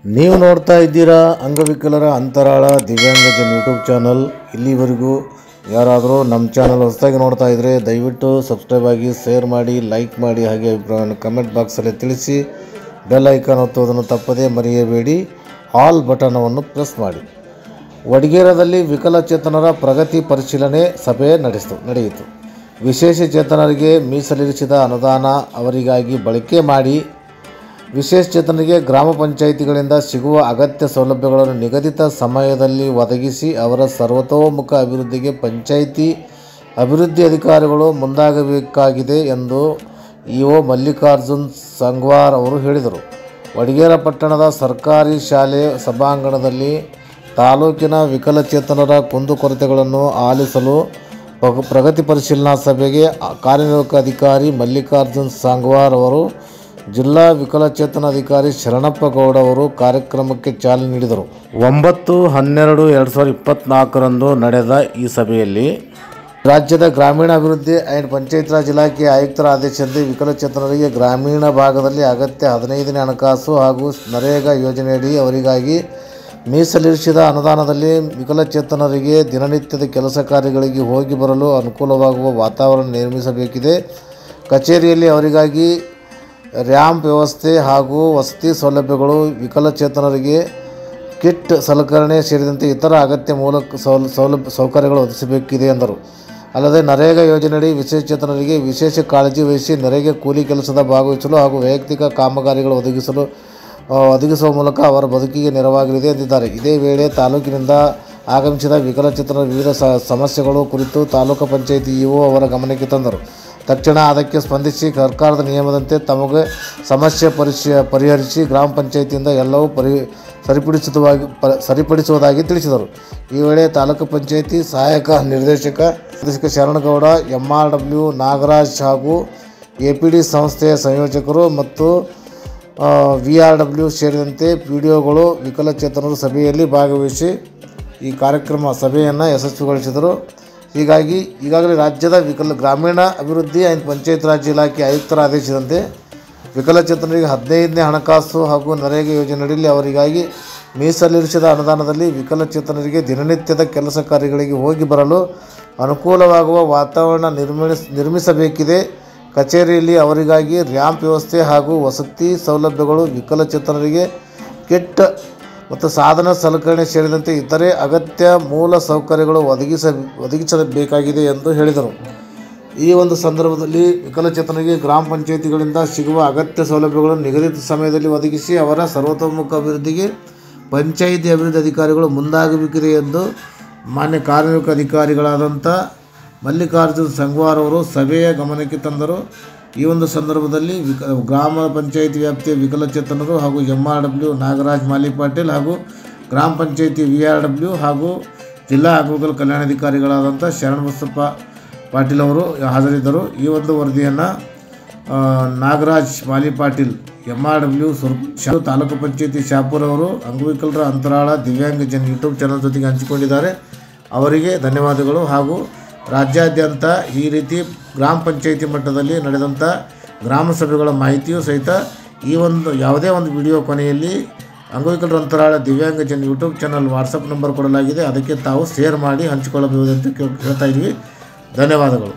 ನೀವು ನೋಡ್ತಾ ಇದ್ದೀರಾ ಅಂಗವಿಕಲರ ಅಂತರಾಳ ದಿವ್ಯಾಂಗಜನ್ ಯೂಟ್ಯೂಬ್ ಚಾನಲ್. ಇಲ್ಲಿವರೆಗೂ ಯಾರಾದರೂ ನಮ್ಮ ಚಾನಲ್ ಹೊಸದಾಗಿ ನೋಡ್ತಾ ಇದ್ದರೆ ದಯವಿಟ್ಟು ಸಬ್ಸ್ಕ್ರೈಬ್ ಆಗಿ, ಶೇರ್ ಮಾಡಿ, ಲೈಕ್ ಮಾಡಿ, ಹಾಗೆ ಅಭಿಪ್ರಾಯವನ್ನು ಕಮೆಂಟ್ ಬಾಕ್ಸಲ್ಲಿ ತಿಳಿಸಿ. ಬೆಲ್ ಐಕಾನ್ ಒತ್ತುವುದನ್ನು ತಪ್ಪದೇ ಮರೆಯಬೇಡಿ. ಆಲ್ ಬಟನವನ್ನು ಪ್ರೆಸ್ ಮಾಡಿ. ವಡಗೇರದಲ್ಲಿ ವಿಕಲಚೇತನರ ಪ್ರಗತಿ ಪರಿಶೀಲನೆ ಸಭೆ ನಡೆಯಿತು. ವಿಶೇಷಚೇತನರಿಗೆ ಮೀಸಲಿರಿಸಿದ ಅನುದಾನ ಅವರಿಗಾಗಿ ಬಳಕೆ ಮಾಡಿ, ವಿಶೇಷಚೇತನರಿಗೆ ಗ್ರಾಮ ಪಂಚಾಯಿತಿಗಳಿಂದ ಸಿಗುವ ಅಗತ್ಯ ಸೌಲಭ್ಯಗಳನ್ನು ನಿಗದಿತ ಸಮಯದಲ್ಲಿ ಒದಗಿಸಿ ಅವರ ಸರ್ವತೋಮುಖ ಅಭಿವೃದ್ಧಿಗೆ ಪಂಚಾಯಿತಿ ಅಭಿವೃದ್ಧಿ ಅಧಿಕಾರಿಗಳು ಮುಂದಾಗಬೇಕಾಗಿದೆ ಎಂದು ಇಒ ಮಲ್ಲಿಕಾರ್ಜುನ್ ಸಂಗ್ವಾರ್ ಅವರು ಹೇಳಿದರು. ವಡಗೇರ ಪಟ್ಟಣದ ಸರ್ಕಾರಿ ಶಾಲೆ ಸಭಾಂಗಣದಲ್ಲಿ ತಾಲೂಕಿನ ವಿಕಲಚೇತನರ ಕುಂದುಕೊರತೆಗಳನ್ನು ಆಲಿಸಲು ಪ್ರಗತಿ ಪರಿಶೀಲನಾ ಸಭೆಗೆ ಕಾರ್ಯನಿರ್ವಾಹಕ ಅಧಿಕಾರಿ ಮಲ್ಲಿಕಾರ್ಜುನ್ ಸಂಗ್ವಾರ್ ಅವರು, ಜಿಲ್ಲಾ ವಿಕಲಚೇತನ ಅಧಿಕಾರಿ ಶರಣಪ್ಪ ಗೌಡ ಅವರು ಕಾರ್ಯಕ್ರಮಕ್ಕೆ ಚಾಲನೆ ನೀಡಿದರು. 9/12/2024 ನಡೆದ ಈ ಸಭೆಯಲ್ಲಿ ರಾಜ್ಯದ ಗ್ರಾಮೀಣಾಭಿವೃದ್ಧಿ ಆ್ಯಂಡ್ ಪಂಚಾಯತ್ ರಾಜ್ ಇಲಾಖೆ ಆಯುಕ್ತರ ಆದೇಶದಂತೆ ವಿಕಲಚೇತನರಿಗೆ ಗ್ರಾಮೀಣ ಭಾಗದಲ್ಲಿ ಅಗತ್ಯ 15ನೇ ಹಣಕಾಸು ಹಾಗೂ ನರೇಗಾ ಯೋಜನೆಯಡಿ ಅವರಿಗಾಗಿ ಮೀಸಲಿರಿಸಿದ ಅನುದಾನದಲ್ಲಿ ವಿಕಲಚೇತನರಿಗೆ ದಿನನಿತ್ಯದ ಕೆಲಸ ಕಾರ್ಯಗಳಿಗೆ ಹೋಗಿ ಬರಲು ಅನುಕೂಲವಾಗುವ ವಾತಾವರಣ ನಿರ್ಮಿಸಬೇಕಿದೆ. ಕಚೇರಿಯಲ್ಲಿ ಅವರಿಗಾಗಿ ರ್ಯಾಂಪ್ ವ್ಯವಸ್ಥೆ ಹಾಗೂ ವಸತಿ ಸೌಲಭ್ಯಗಳು, ವಿಕಲಚೇತನರಿಗೆ ಕಿಟ್ ಸಲಕರಣೆ ಸೇರಿದಂತೆ ಇತರ ಅಗತ್ಯ ಮೂಲಕ ಸೌಕರ್ಯಗಳು ಒದಗಿಸಬೇಕಿದೆ ಎಂದರು. ಅಲ್ಲದೆ ನರೇಗಾ ಯೋಜನೆಯಡಿ ವಿಶೇಷಚೇತನರಿಗೆ ವಿಶೇಷ ಕಾಳಜಿ ವಹಿಸಿ ನರೇಗಾ ಕೂಲಿ ಕೆಲಸದ ಭಾಗವಹಿಸಲು ಹಾಗೂ ವೈಯಕ್ತಿಕ ಕಾಮಗಾರಿಗಳು ಒದಗಿಸುವ ಮೂಲಕ ಅವರ ಬದುಕಿಗೆ ನೆರವಾಗಲಿದೆ ಎಂದಿದ್ದಾರೆ. ಇದೇ ವೇಳೆ ತಾಲೂಕಿನಿಂದ ಆಗಮಿಸಿದ ವಿಕಲಚೇತನರ ವಿವಿಧ ಸಮಸ್ಯೆಗಳು ಕುರಿತು ತಾಲೂಕು ಪಂಚಾಯಿತಿ ಇಒ ಅವರ ಗಮನಕ್ಕೆ ತಂದರು. ತಕ್ಷಣ ಅದಕ್ಕೆ ಸ್ಪಂದಿಸಿ ಸರ್ಕಾರದ ನಿಯಮದಂತೆ ತಮಗೆ ಸಮಸ್ಯೆ ಪರಿಹರಿಸಿ ಗ್ರಾಮ ಪಂಚಾಯಿತಿಯಿಂದ ಎಲ್ಲವೂ ಸರಿಪಡಿಸುವುದಾಗಿ ತಿಳಿಸಿದರು. ಈ ವೇಳೆ ತಾಲೂಕು ಪಂಚಾಯಿತಿ ಸಹಾಯಕ ನಿರ್ದೇಶಕ ಶರಣಗೌಡ, MRW ನಾಗರಾಜ್ ಹಾಗೂ APD ಸಂಸ್ಥೆಯ ಸಂಯೋಜಕರು ಮತ್ತು VRW ಸೇರಿದಂತೆ PDOಗಳು ವಿಕಲಚೇತನರು ಸಭೆಯಲ್ಲಿ ಭಾಗವಹಿಸಿ ಈ ಸಭೆಯನ್ನು ಯಶಸ್ವಿಗೊಳಿಸಿದರು. ಈಗಾಗಲೇ ರಾಜ್ಯದ ಗ್ರಾಮೀಣ ಅಭಿವೃದ್ಧಿ ಆ್ಯಂಡ್ ಪಂಚಾಯತ್ ರಾಜ್ ಇಲಾಖೆ ಆಯುಕ್ತರ ಆದೇಶದಂತೆ ವಿಕಲಚೇತನರಿಗೆ 15ನೇ ಹಣಕಾಸು ಹಾಗೂ ನರೇಗಾ ಯೋಜನೆಯಲ್ಲಿ ಅವರಿಗಾಗಿ ಮೀಸಲಿರಿಸಿದ ಅನುದಾನದಲ್ಲಿ ವಿಕಲಚೇತನರಿಗೆ ದಿನನಿತ್ಯದ ಕೆಲಸ ಕಾರ್ಯಗಳಿಗೆ ಹೋಗಿ ಬರಲು ಅನುಕೂಲವಾಗುವ ವಾತಾವರಣ ನಿರ್ಮಿಸಬೇಕಿದೆ. ಕಚೇರಿಯಲ್ಲಿ ಅವರಿಗಾಗಿ ರ್ಯಾಂಪ್ ವ್ಯವಸ್ಥೆ ಹಾಗೂ ವಸತಿ ಸೌಲಭ್ಯಗಳು, ವಿಕಲಚೇತನರಿಗೆ ಕಿಟ್ ಮತ್ತು ಸಾಧನ ಸಲಕರಣೆ ಸೇರಿದಂತೆ ಇತರೆ ಅಗತ್ಯ ಮೂಲ ಸೌಕರ್ಯಗಳು ಒದಗಿಸಬೇಕಾಗಿದೆ ಎಂದು ಹೇಳಿದರು. ಈ ಒಂದು ಸಂದರ್ಭದಲ್ಲಿ ವಿಕಲಚೇತನರಿಗೆ ಗ್ರಾಮ ಪಂಚಾಯಿತಿಗಳಿಂದ ಸಿಗುವ ಅಗತ್ಯ ಸೌಲಭ್ಯಗಳನ್ನು ನಿಗದಿತ ಸಮಯದಲ್ಲಿ ಒದಗಿಸಿ ಅವರ ಸರ್ವತೋಮುಖ ಅಭಿವೃದ್ಧಿಗೆ ಪಂಚಾಯಿತಿ ಅಭಿವೃದ್ಧಿ ಅಧಿಕಾರಿಗಳು ಮುಂದಾಗಬೇಕಿದೆ ಎಂದು ಮಾನ್ಯ ಕಾರ್ಯನಿರ್ವಾಹಕ ಅಧಿಕಾರಿಗಳಾದಂಥ ಮಲ್ಲಿಕಾರ್ಜುನ್ ಸಂಗ್ವಾರ್ ಅವರು ಸಭೆಯ ಗಮನಕ್ಕೆ ತಂದರು. ಈ ಒಂದು ಸಂದರ್ಭದಲ್ಲಿ ಗ್ರಾಮ ಪಂಚಾಯಿತಿ ವ್ಯಾಪ್ತಿಯ ವಿಕಲಚೇತನರು ಹಾಗೂ MRW ನಾಗರಾಜ್ ಮಾಲಿ ಪಾಟೀಲ್ ಹಾಗೂ ಗ್ರಾಮ ಪಂಚಾಯಿತಿ VRW ಹಾಗೂ ಜಿಲ್ಲಾ ಅಂಗವಿಕಲ ಕಲ್ಯಾಣಾಧಿಕಾರಿಗಳಾದಂಥ ಶರಣಬಸಪ್ಪ ಪಾಟೀಲ್ ಅವರು ಹಾಜರಿದ್ದರು. ಈ ಒಂದು ವರದಿಯನ್ನು ನಾಗರಾಜ್ ಮಾಲಿ ಪಾಟೀಲ್ MRW ತಾಲೂಕು ಪಂಚಾಯಿತಿ ಶಾಪುರ್ ಅವರು ಅಂಗವಿಕಲರ ಅಂತರಾಳ ದಿವ್ಯಾಂಗಜನ್ ಯೂಟ್ಯೂಬ್ ಚಾನಲ್ ಜೊತೆಗೆ ಹಂಚಿಕೊಂಡಿದ್ದಾರೆ. ಅವರಿಗೆ ಧನ್ಯವಾದಗಳು. ಹಾಗೂ ರಾಜ್ಯಾದ್ಯಂತ ಈ ರೀತಿ ಗ್ರಾಮ ಪಂಚಾಯಿತಿ ಮಟ್ಟದಲ್ಲಿ ನಡೆದಂಥ ಗ್ರಾಮ ಸಭೆಗಳ ಮಾಹಿತಿಯೂ ಸಹಿತ ಈ ಒಂದು ಯಾವುದೇ ಒಂದು ವಿಡಿಯೋ ಕೊನೆಯಲ್ಲಿ ಅಂಗವಿಕಲರ ಅಂತರಾಳ ದಿವ್ಯಾಂಗಜನ್ ಯೂಟ್ಯೂಬ್ ಚಾನಲ್ ವಾಟ್ಸಪ್ ನಂಬರ್ ಕೊಡಲಾಗಿದೆ. ಅದಕ್ಕೆ ತಾವು ಶೇರ್ ಮಾಡಿ ಹಂಚಿಕೊಳ್ಳಬಹುದು ಅಂತ ಹೇಳ್ತಾ ಇದ್ವಿ. ಧನ್ಯವಾದಗಳು.